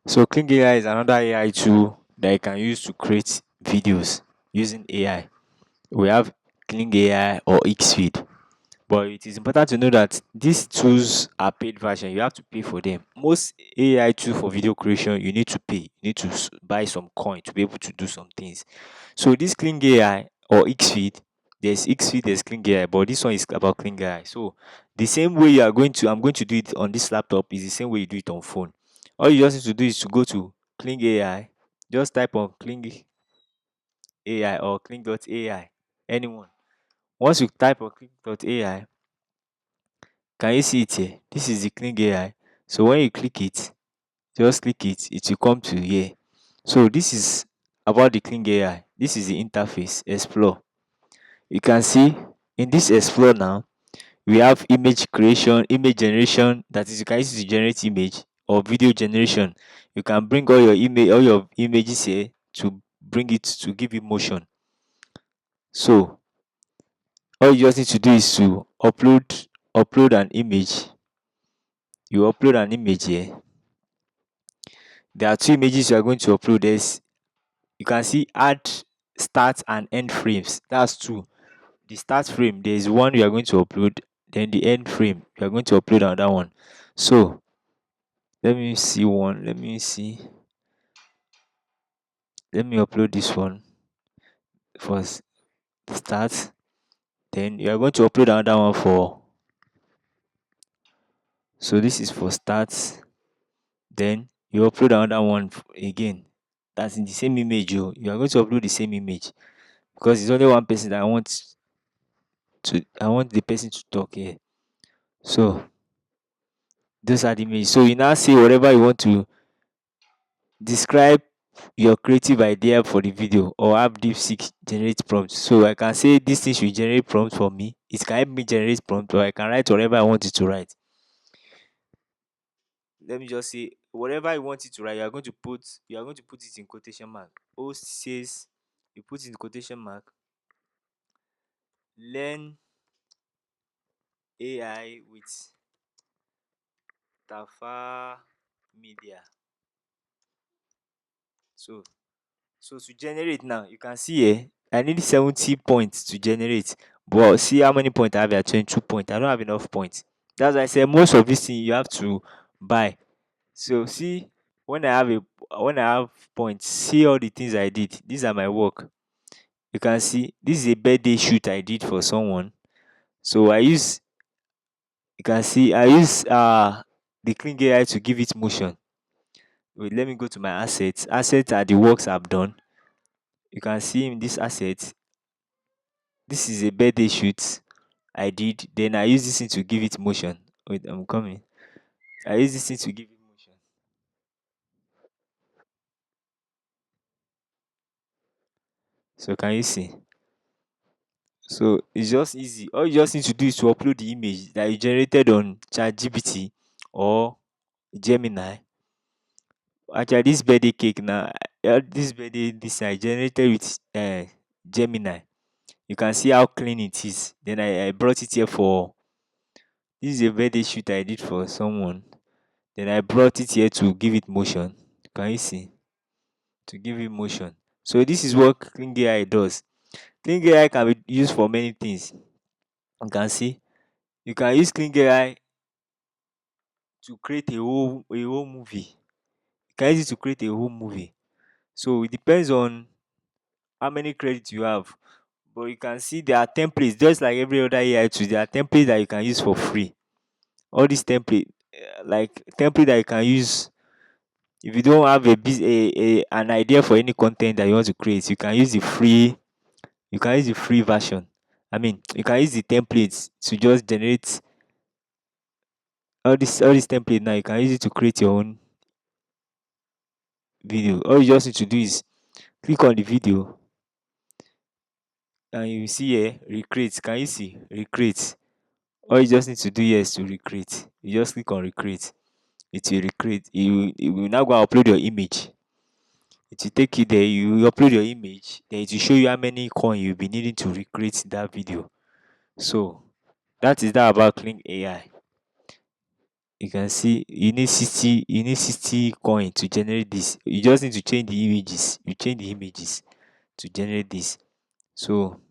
So Kling AI is another AI tool that you can use to create videos using AI. We have Kling AI or Xfeed. But it is important to know that these tools are paid version. You have to pay for them. Most AI tools for video creation, you need to pay. You need to buy some coin to be able to do some things. So this Kling AI or Xfeed, there's Xfeed, there's Kling AI, but this one is about Kling AI. So the same way I'm going to do it on this laptop is the same way you do it on phone. All you just need to do is to go to Kling AI, just type on Kling AI or Kling.ai, anyone. Once you type on Kling.ai, can you see it here? This is the Kling AI. So when you click it, just click it, it will come to here. So this is about the Kling AI. This is the interface. Explore. You can see in this explore now, we have image creation, image generation. That is, you can use it to generate image or video generation. You can bring all your images here to bring it to give you motion. So all you just need to do is to upload an image. You upload an image here. There are two images you are going to upload. You can see add start and end frames. That's two. The start frame, there is one you are going to upload, then the end frame, you are going to upload another one. So let me see one. Let me upload this one for start. Then you are going to upload another one for, so this is for start. Then you upload another one again. That's in the same image. You are going to upload the same image because it's only one person that I want the person to talk here. So those are the images. So you now say whatever you want to describe your creative idea for the video or have DeepSeek generate prompts. So I can say this thing should generate prompt for me. It can help me generate prompt, or I can write whatever I want it to write. Let me just say whatever you want it to write, you are going to put it in quotation mark. Host says you put in quotation mark, learn AI with Tafa Media. So to generate now, you can see here, I need 70 points to generate. But see how many points I have here, 22 points. I don't have enough points. That's why I said most of this thing you have to buy. So see, when I have points, see all the things I did. These are my work. You can see this is a birthday shoot I did for someone. So you can see I use the Kling AI to give it motion. Wait, let me go to my assets. Assets are the works I've done. You can see in this asset, this is a birthday shoot I did. Then I use this thing to give it motion. Wait, I'm coming. I use this thing to give it motion. So can you see? So it's just easy. All you just need to do is to upload the image that you generated on ChatGPT or Gemini. Actually, this birthday cake now, this birthday this I generated with Gemini. You can see how clean it is. Then I brought it here for, this is a birthday shoot I did for someone. Then I brought it here to give it motion. Can you see? To give it motion. So this is what Kling AI does. Kling AI can be used for many things. You can see. You can use Kling AI to create a whole movie. You can use it to create a whole movie. So it depends on how many credits you have. But you can see there are templates, just like every other AI tool. There are templates that you can use for free. All these templates, like template that you can use if you don't have an idea for any content that you want to create, you can use the free. You can use the free version. I mean, you can use the templates to just generate all these templates. Now you can use it to create your own video. All you just need to do is click on the video and you see here recreate. Can you see recreate? All you just need to do here is to recreate. You just click on recreate. It will recreate. You will now go and upload your image. It will take you there. You upload your image. Then it will show you how many coin you'll be needing to recreate that video. So that is that about Kling AI. you can see you need 60 coin to generate this. You just need to change the images. You change the images to generate this. So